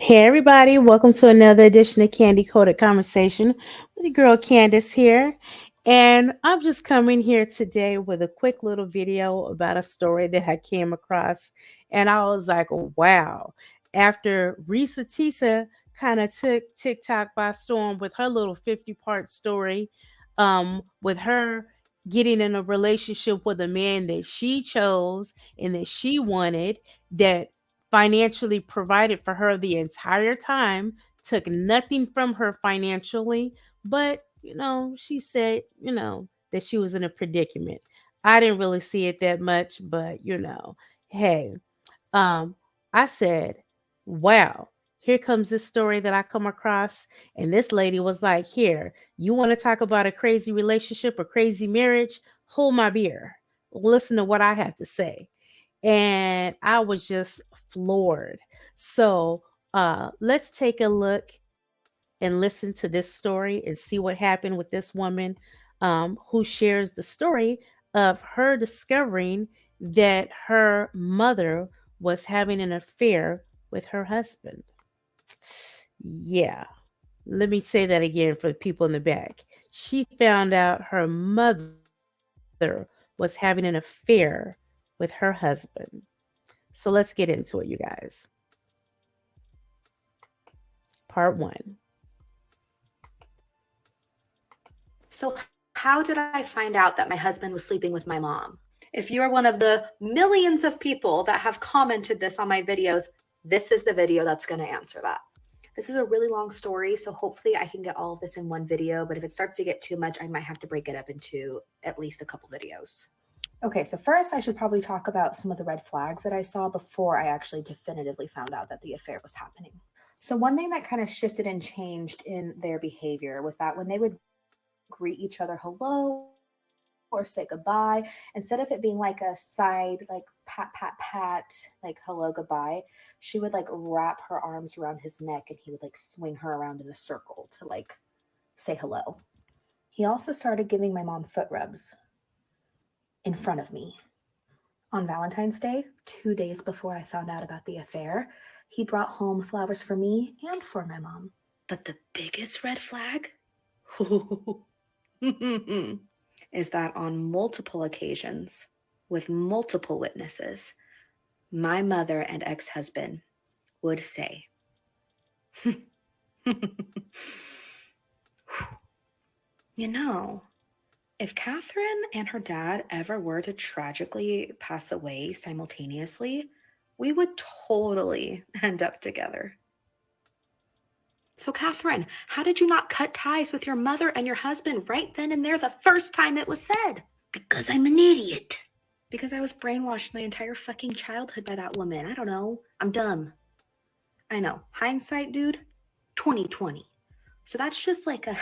Hey everybody, welcome to another edition of Candy Coated Conversation with your girl Candace here. And I'm just coming here today with a quick little video about a story that I came across. And I was like, wow. After Reesa Teesa kind of took TikTok by storm with her little 50-part story, with her getting in a relationship with a man that she chose and that she wanted, that financially provided for her the entire time, took nothing from her financially, but she said, that she was in a predicament. I didn't really see it that much, but hey, um, I said, wow, here comes this story that I come across. And this lady was like, here, you want to talk about a crazy relationship, a crazy marriage? Hold my beer. Listen to what I have to say. And I was just floored. So let's take a look and listen to this story and see what happened with this woman, who shares the story of her discovering that her mother was having an affair with her husband. Yeah, let me say that again for the people in the back. She found out her mother was having an affair with her husband. So let's get into it, you guys. Part one. So, how did I find out that my husband was sleeping with my mom? If you are one of the millions of people that have commented this on my videos, this is the video that's going to answer that. This is a really long story, so hopefully I can get all of this in one video. But if it starts to get too much, I might have to break it up into at least a couple videos. Okay, so first I should probably talk about some of the red flags that I saw before I actually definitively found out that the affair was happening. So, one thing that kind of shifted and changed in their behavior was that when they would greet each other hello or say goodbye, instead of it being like a side, like pat, like hello, goodbye, she would like wrap her arms around his neck and he would like swing her around in a circle to like say hello. He also started giving my mom foot rubs in front of me. On Valentine's Day, 2 days before I found out about the affair, he brought home flowers for me and for my mom. But the biggest red flag is that on multiple occasions, with multiple witnesses, my mother and ex husband would say, you know, if Catherine and her dad ever were to tragically pass away simultaneously, we would totally end up together. So, Catherine, how did you not cut ties with your mother and your husband right then and there the first time it was said? Because I'm an idiot. Because I was brainwashed my entire fucking childhood by that woman. I don't know. I'm dumb. I know. Hindsight, dude, 2020. So that's just like a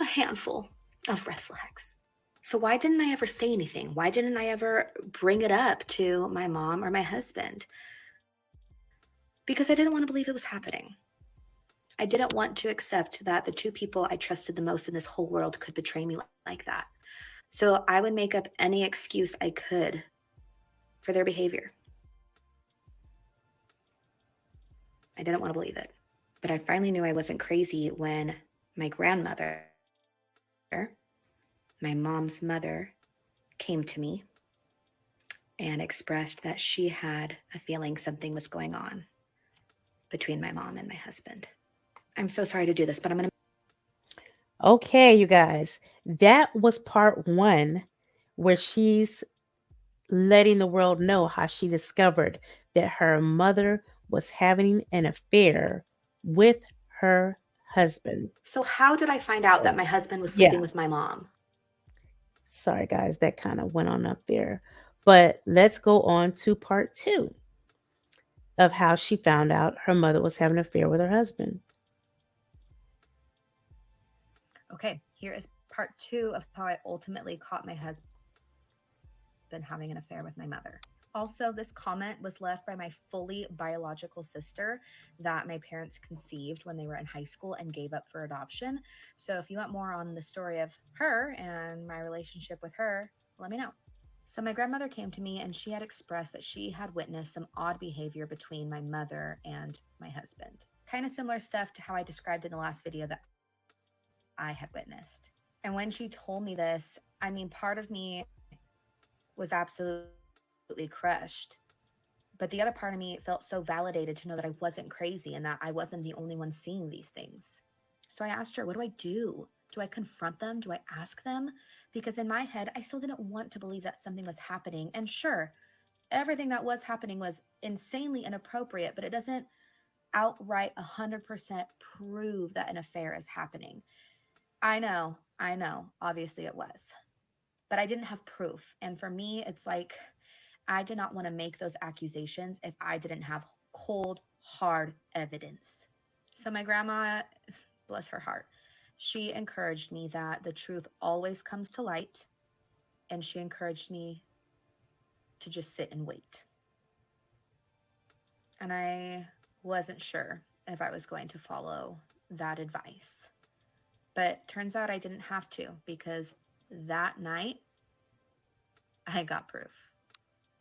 handful of red flags. So why didn't I ever say anything? Why didn't I ever bring it up to my mom or my husband? Because I didn't want to believe it was happening. I didn't want to accept that the two people I trusted the most in this whole world could betray me like that. So I would make up any excuse I could for their behavior. I didn't want to believe it. But I finally knew I wasn't crazy when my grandmother, my mom's mother, came to me and expressed that she had a feeling something was going on between my mom and my husband. I'm so sorry to do this, but I'm going to. Okay, you guys, that was part one, where she's letting the world know how she discovered that her mother was having an affair with her husband. So, how did I find out that So, my husband was sleeping yeah, with my mom? sorry guys, that kind of went on up there. But let's go on to part two of how she found out her mother was having an affair with her husband. Okay, here is part two of how I ultimately caught my husband having an affair with my mother. Also, this comment was left by my fully biological sister that my parents conceived when they were in high school and gave up for adoption. So, if you want more on the story of her and my relationship with her, let me know. So, my grandmother came to me and she had expressed that she had witnessed some odd behavior between my mother and my husband. kind of similar stuff to how I described in the last video that I had witnessed. And when she told me this, I mean, part of me was absolutely crushed. But the other part of me felt so validated to know that I wasn't crazy and that I wasn't the only one seeing these things. So I asked her, what do I do? Do I confront them? Do I ask them? Because in my head, I still didn't want to believe that something was happening. And sure, everything that was happening was insanely inappropriate, but it doesn't outright 100% prove that an affair is happening. I know, obviously it was, but I didn't have proof. And for me, it's like I did not want to make those accusations if I didn't have cold, hard evidence. So my grandma, bless her heart, she encouraged me that the truth always comes to light, and she encouraged me to just sit and wait. And I wasn't sure if I was going to follow that advice. But turns out I didn't have to because that night I got proof.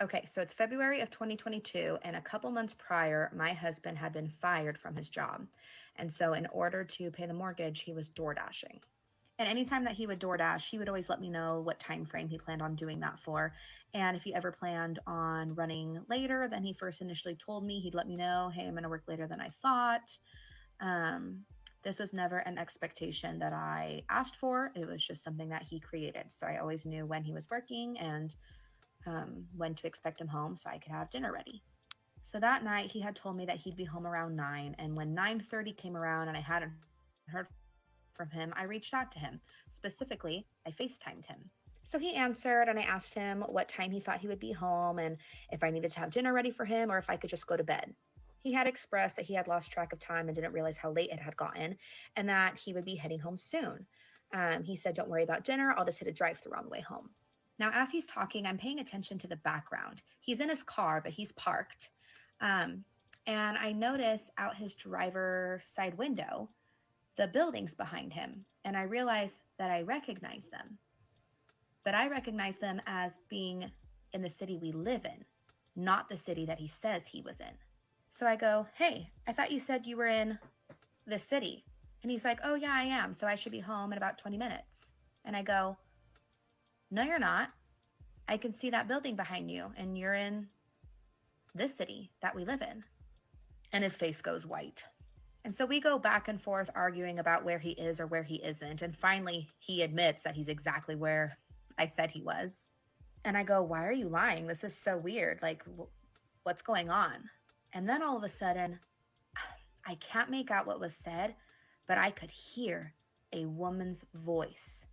Okay, so it's February of 2022, and a couple months prior, my husband had been fired from his job. And so, in order to pay the mortgage, he was door dashing. And anytime that he would DoorDash, he would always let me know what time frame he planned on doing that for. And if he ever planned on running later than he first initially told me, he'd let me know, hey, I'm going to work later than I thought. Um, this was never an expectation that I asked for. It was just something that he created. So I always knew when he was working and when to expect him home so I could have dinner ready. So that night he had told me that he'd be home around 9, and when 9:30 came around and I hadn't heard from him, I reached out to him. Specifically, I FaceTimed him. So he answered and I asked him what time he thought he would be home and if I needed to have dinner ready for him or if I could just go to bed. He had expressed that he had lost track of time and didn't realize how late it had gotten and that he would be heading home soon. He said, don't worry about dinner. I'll just hit a drive-through on the way home. Now, as he's talking, I'm paying attention to the background. He's in his car, but he's parked. Um, and I notice out his driver side window the buildings behind him. And I realize that I recognize them, but I recognize them as being in the city we live in, not the city that he says he was in. So I go, hey, I thought you said you were in this city. And he's like, oh, yeah, I am. So I should be home in about 20 minutes. And I go, no, you're not. I can see that building behind you, and you're in this city that we live in. And his face goes white. And so we go back and forth arguing about where he is or where he isn't. And finally, he admits that he's exactly where I said he was. And I go, why are you lying? This is so weird. Like, what's going on? And then all of a sudden, I can't make out what was said, but I could hear a woman's voice.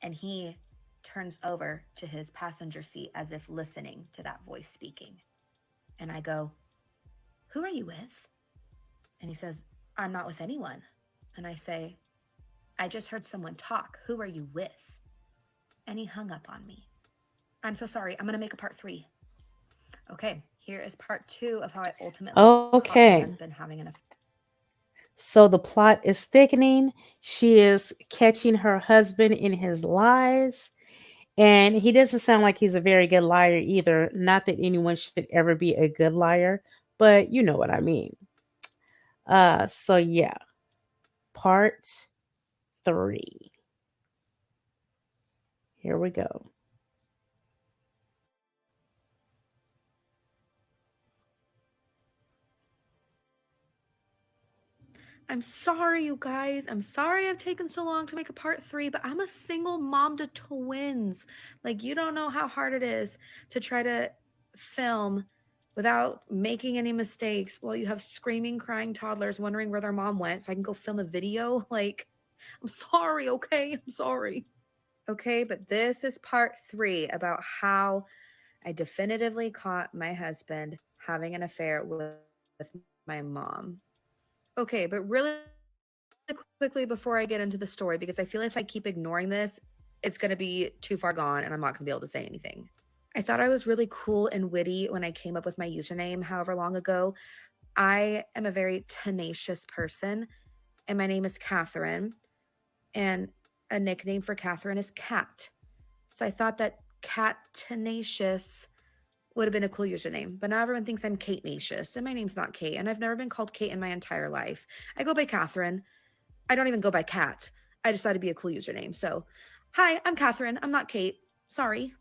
And he turns over to his passenger seat as if listening to that voice speaking. And I go, who are you with? And he says, I'm not with anyone. And I say, I just heard someone talk. Who are you with? And he hung up on me. I'm so sorry. I'm going to make a part 3. Okay, here is part 2 of how I ultimately caught my Okay. husband having an affair. So the plot is thickening. She is catching her husband in his lies. And he doesn't sound like he's a very good liar either. Not that anyone should ever be a good liar, but you know what I mean. So yeah, part 3. Here we go. I'm sorry, you guys. I'm sorry I've taken so long to make a part 3, but I'm a single mom to twins. Like, you don't know how hard it is to try to film without making any mistakes while you have screaming, crying toddlers wondering where their mom went so I can go film a video. Like, I'm sorry, okay? I'm sorry. Okay, but this is part 3 about how I definitively caught my husband having an affair with my mom. Okay, but really quickly before I get into the story, because I feel if I keep ignoring this, it's going to be too far gone and I'm not going to be able to say anything. I thought I was really cool and witty when I came up with my username however long ago. I am a very tenacious person, and my name is Catherine, and a nickname for Catherine is Cat. So I thought that cat tenacious would have been a cool username. But now everyone thinks I'm Kate Natius, and my name's not Kate, and I've never been called Kate in my entire life. I go by Catherine. I don't even go by Kat. I decided to be a cool username. So, hi, I'm Catherine. I'm not Kate. Sorry.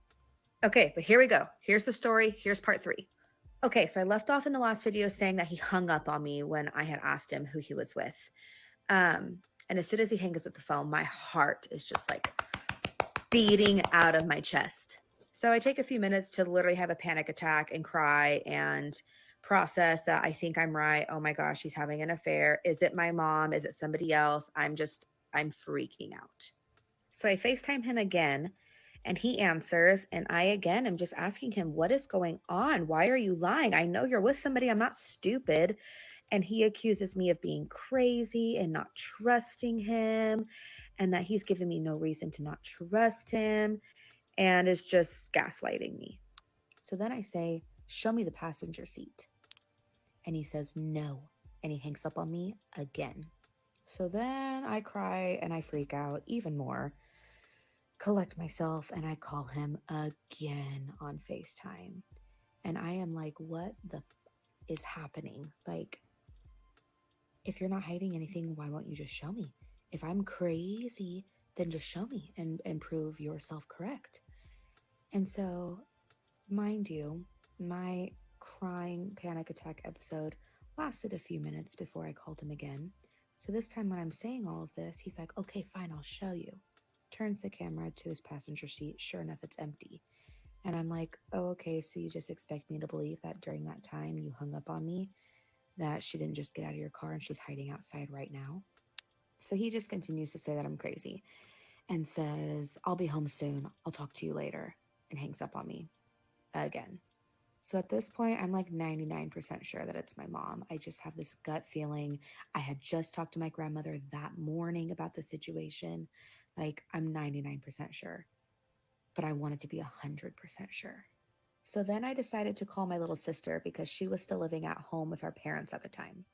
Okay, but here we go. Here's the story. Here's part 3. Okay, so I left off in the last video saying that he hung up on me when I had asked him who he was with. And as soon as he hangs up the phone, my heart is just like beating out of my chest. So I take a few minutes to literally have a panic attack and cry and process that I think I'm right. Oh my gosh, he's having an affair. Is it my mom? Is it somebody else? I'm freaking out. So I FaceTime him again and he answers. And I again am just asking him, what is going on? Why are you lying? I know you're with somebody. I'm not stupid. And he accuses me of being crazy and not trusting him, and that he's given me no reason to not trust him, and is just gaslighting me. So then I say, show me the passenger seat. And he says, no. And he hangs up on me again. So then I cry and I freak out even more, collect myself, and I call him again on FaceTime. And I am like, what the is happening? Like, if you're not hiding anything, why won't you just show me? If I'm crazy, then just show me and prove yourself correct. And so, mind you, my crying panic attack episode lasted a few minutes before I called him again. So this time when I'm saying all of this, he's like, okay, fine, I'll show you. Turns the camera to his passenger seat. Sure enough, it's empty. And I'm like, oh, okay, so you just expect me to believe that during that time you hung up on me, that she didn't just get out of your car and she's hiding outside right now? So he just continues to say that I'm crazy and says, I'll be home soon. I'll talk to you later, and hangs up on me again. So at this point, I'm like 99% sure that it's my mom. I just have this gut feeling. I had just talked to my grandmother that morning about the situation. Like, I'm 99% sure, but I wanted to be 100% sure. So then I decided to call my little sister because she was still living at home with our parents at the time.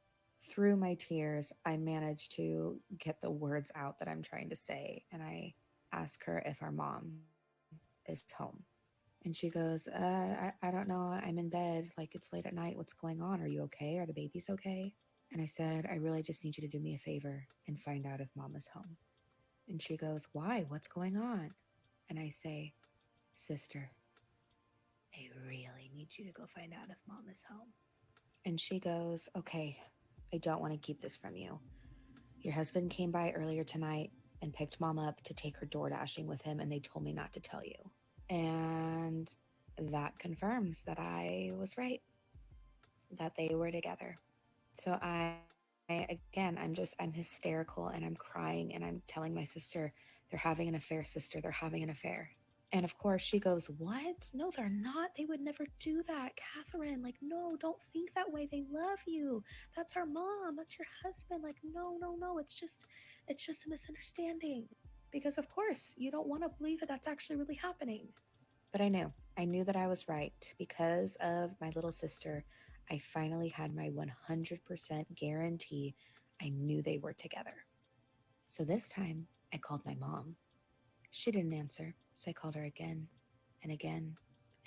Through my tears, I managed to get the words out that I'm trying to say, and I ask her if our mom is home. And she goes, I don't know. I'm in bed. Like, it's late at night. What's going on? Are you okay? Are the babies okay? And I said, I really just need you to do me a favor and find out if mom is home. And she goes, why? What's going on? And I say, sister, I really need you to go find out if mom is home. And she goes, okay, I don't want to keep this from you. Your husband came by earlier tonight and picked mom up to take her door dashing with him, and they told me not to tell you. And that confirms that I was right, that they were together. So I'm hysterical and I'm crying and I'm telling my sister, they're having an affair, sister, they're having an affair. And of course she goes, what? No, they're not. They would never do that, Catherine. Like, no, don't think that way. They love you. That's our mom. That's your husband. Like, no, no, no. It's just a misunderstanding. Because of course you don't want to believe that that's actually really happening. But I knew that I was right. Because of my little sister, I finally had my 100% guarantee. I knew they were together. So this time, I called my mom. She didn't answer, so I called her again and again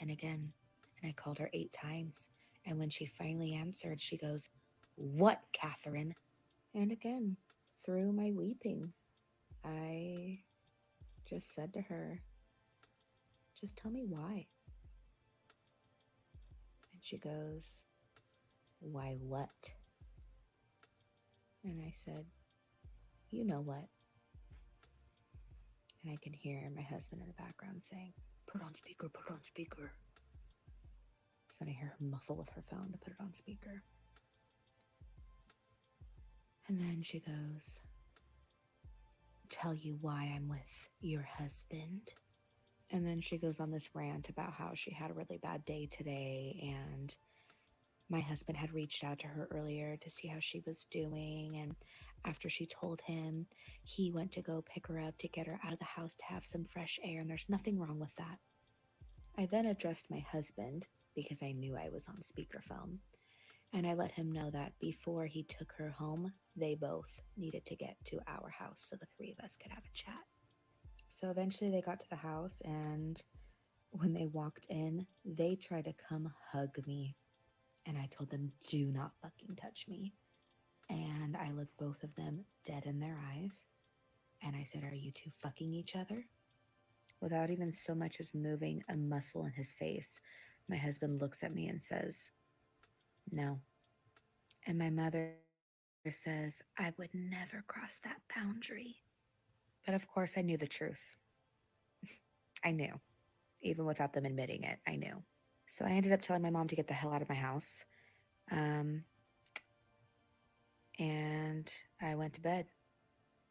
and again. And I called her 8 times. And when she finally answered, she goes, what, Catherine? And again, through my weeping, I just said to her, just tell me why. And she goes, why what? And I said, you know what? And I can hear my husband in the background saying, put on speaker, put on speaker. So I hear her muffle with her phone to put it on speaker. And then she goes, tell you why I'm with your husband. And then she goes on this rant about how she had a really bad day today, and my husband had reached out to her earlier to see how she was doing, and after she told him, he went to go pick her up to get her out of the house to have some fresh air, and there's nothing wrong with that. I then addressed my husband because I knew I was on speakerphone, and I let him know that before he took her home, they both needed to get to our house so the 3 of us could have a chat. So eventually they got to the house, and When they walked in, they tried to come hug me, and I told them, do not fucking touch me. And I looked both of them dead in their eyes, and I said, are you two fucking each other? Without even so much as moving a muscle in his face, my husband looks at me and says, no. And my mother says, I would never cross that boundary. But of course, I knew the truth. I knew, even without them admitting it, I knew. So I ended up telling my mom to get the hell out of my house. Um, and I went to bed.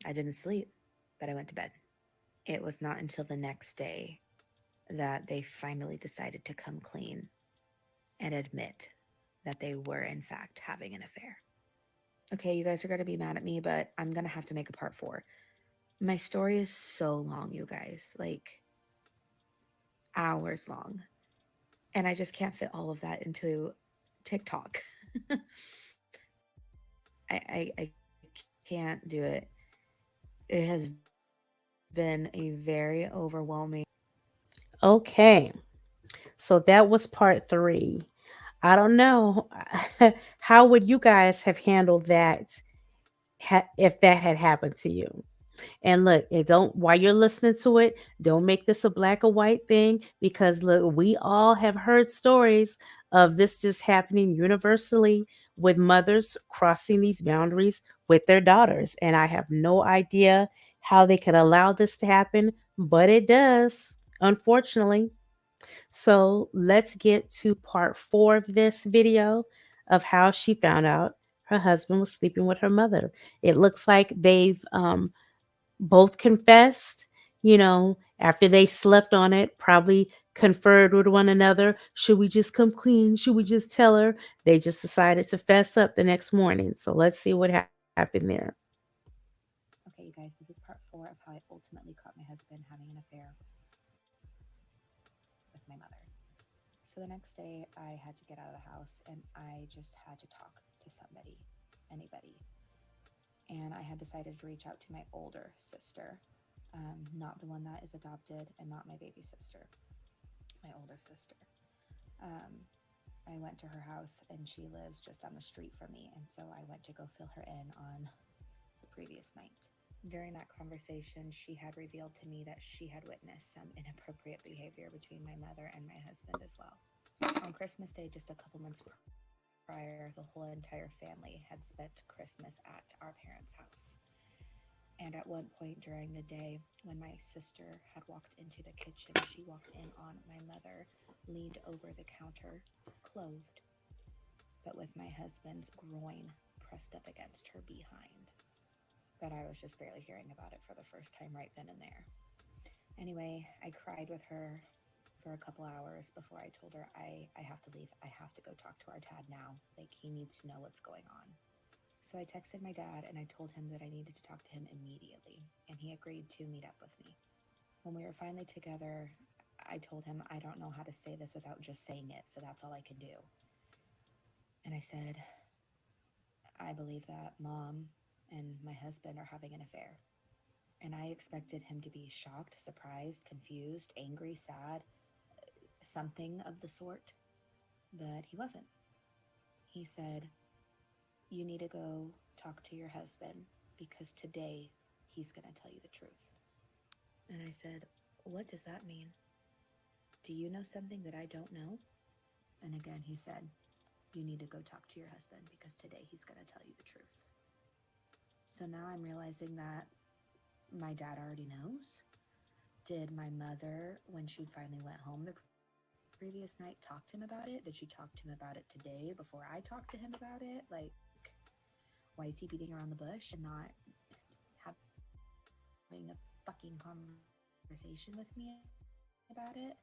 I didn't sleep, but I went to bed. It was not until the next day that they finally decided to come clean and admit that they were, in fact, having an affair. Okay, you guys are going to be mad at me, but I'm going to have to make a part four. My story is so long, you guys, like hours long. And I just can't fit all of that into TikTok. I can't do it. It has been a very overwhelming. Okay. So that was part three. I don't know. How would you guys have handled that if that had happened to you? And look, it don't while you're listening to it, don't make this a black or white thing because look, we all have heard stories of this just happening universally with mothers crossing these boundaries with their daughters. And I have no idea how they could allow this to happen, but it does, unfortunately. So let's get to part four of this video of how she found out her husband was sleeping with her mother. It looks like they've both confessed, after they slept on it, probably conferred with one another. Should we just come clean? Should we just tell her? They just decided to fess up the next morning. So let's see what happened there. Okay, you guys, this is part four of how I ultimately caught my husband having an affair with my mother. So the next day, I had to get out of the house and I just had to talk to somebody, anybody. And I had decided to reach out to my older sister, not the one that is adopted and not my baby sister, my older sister. Um, I went to her house and she lives just down the street from me. And so I went to go fill her in on the previous night. During that conversation, she had revealed to me that she had witnessed some inappropriate behavior between my mother and my husband as well. On Christmas Day, just a couple months prior, the whole entire family had spent Christmas at our parents' house. And at one point during the day, when my sister had walked into the kitchen, she walked in on my mother, leaned over the counter, clothed, but with my husband's groin pressed up against her behind. But I was just barely hearing about it for the first time right then and there. Anyway, I cried with her for a couple hours before I told her I have to leave. I have to go talk to our dad now. Like, he needs to know what's going on. So I texted my dad and I told him that I needed to talk to him immediately, and he agreed to meet up with me. When we were finally together, I told him I don't know how to say this without just saying it, so that's all I can do. And I said, I believe that mom and my husband are having an affair. And I expected him to be shocked, surprised, confused, angry, sad, something of the sort, but he wasn't. He said, you need to go talk to your husband because today he's going to tell you the truth. And I said, what does that mean? Do you know something that I don't know? And again, he said, you need to go talk to your husband because today he's going to tell you the truth. So now I'm realizing that my dad already knows. Did my mother, when she finally went home the previous night, talk to him about it? Did she talk to him about it today before I talked to him about it? Like, why is he beating around the bush and not having a fucking conversation with me about it?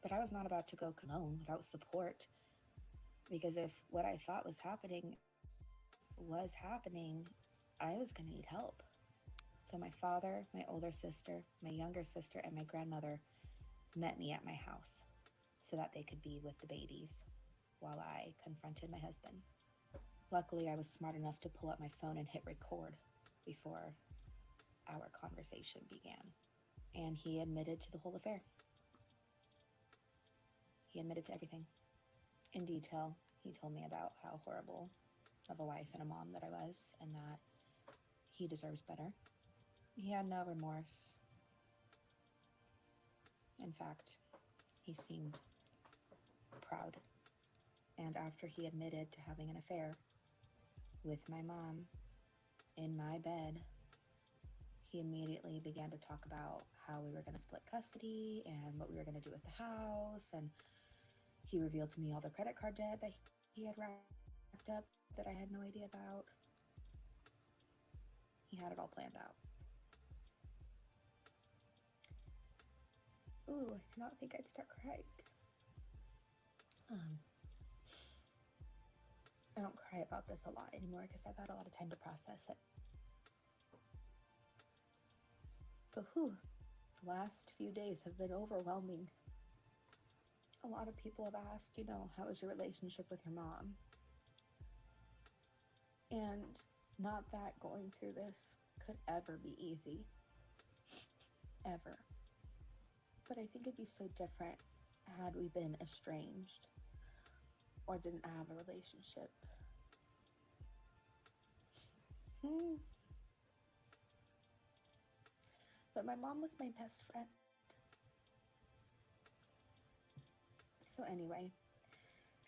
But I was not about to go alone without support, because if what I thought was happening, I was going to need help. So my father, my older sister, my younger sister, and my grandmother met me at my house so that they could be with the babies while I confronted my husband. Luckily, I was smart enough to pull up my phone and hit record before our conversation began. and he admitted to the whole affair. He admitted to everything in detail. He told me about how horrible of a wife and a mom that I was, and that he deserves better. He had no remorse. In fact, he seemed proud. And after he admitted to having an affair with my mom in my bed, he immediately began to talk about how we were going to split custody and what we were going to do with the house. And he revealed to me all the credit card debt that he had racked up that I had no idea about. He had it all planned out. Ooh, I did not think I'd start crying. Um, I don't cry about this a lot anymore because I've had a lot of time to process it. But whew, the last few days have been overwhelming. A lot of people have asked, how is your relationship with your mom? And not that going through this could ever be easy. Ever. But I think it'd be so different had we been estranged or didn't have a relationship. But my mom was my best friend. So anyway,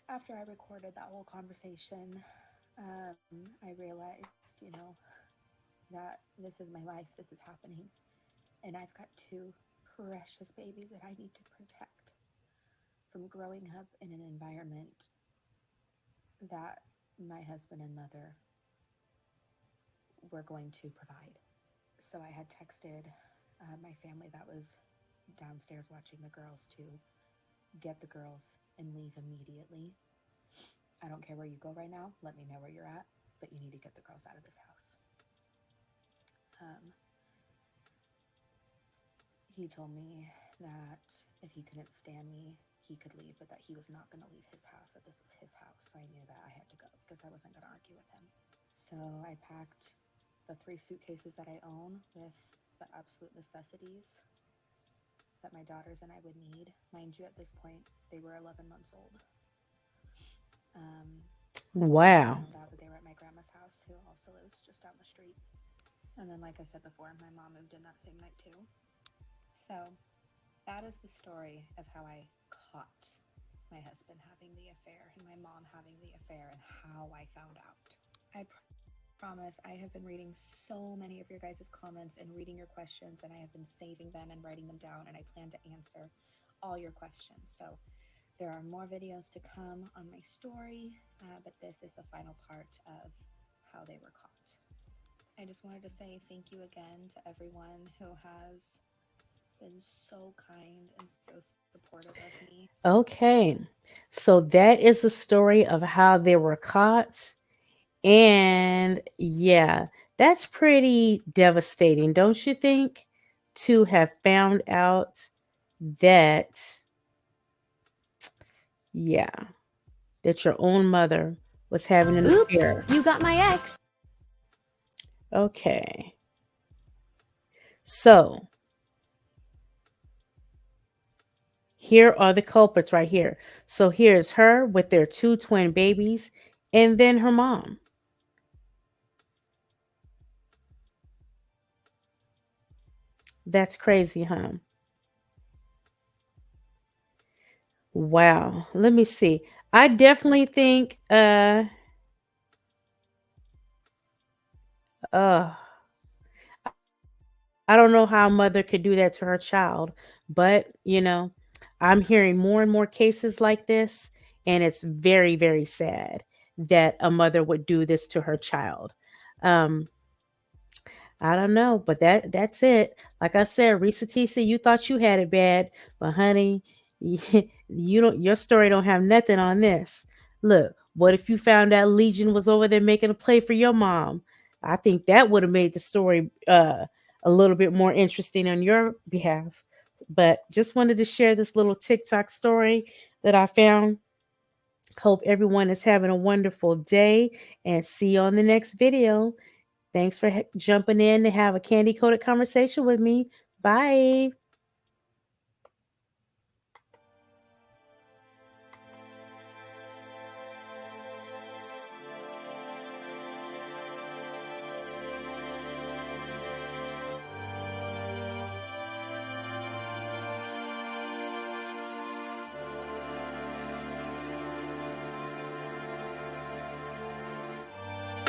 after I recorded that whole conversation, I realized, that this is my life, this is happening, and I've got two precious babies that I need to protect from growing up in an environment that my husband and mother were going to provide. So I had texted my family that was downstairs watching the girls to get the girls and leave immediately. I don't care where you go right now. Let me know where you're at, but you need to get the girls out of this house. He told me that if he couldn't stand me, he could leave, but that he was not going to leave his house, that this was his house. So I knew that I had to go because I wasn't going to argue with him. So I packed the 3 suitcases that I own with the absolute necessities that my daughters and I would need. Mind you, at this point, they were 11 months old. And then I Wow. found out that they were at my grandma's house, who also lives just down the street. And then, like I said before, my mom moved in that same night too. So that is the story of how I caught my husband having the affair and my mom having the affair and how I found out. I promise I have been reading so many of your guys' comments and reading your questions, and I have been saving them and writing them down, and I plan to answer all your questions. So there are more videos to come on my story, but this is the final part of how they were caught. I just wanted to say thank you again to everyone who has been so kind and so supportive of me. Okay. So that is the story of how they were caught. And yeah, that's pretty devastating, don't you think? To have found out that, yeah, that your own mother was having an Oops, affair. you got my ex. Okay. So here are the culprits right here. So here's her with their 2 twin babies, and then her mom. That's crazy, huh? Wow. Let me see. I definitely think uh I don't know how a mother could do that to her child, but I'm hearing more and more cases like this, and it's very, very sad that a mother would do this to her child. Um, I don't know, but that's it. Like I said, Reesa Teesa, you thought you had it bad, but honey, you don't. Your story don't have nothing on this. Look, what if you found out Legion was over there making a play for your mom? I think that would have made the story a little bit more interesting on your behalf. But just wanted to share this little TikTok story that I found. Hope everyone is having a wonderful day, and see you on the next video. Thanks for jumping in to have a candy coated conversation with me. Bye.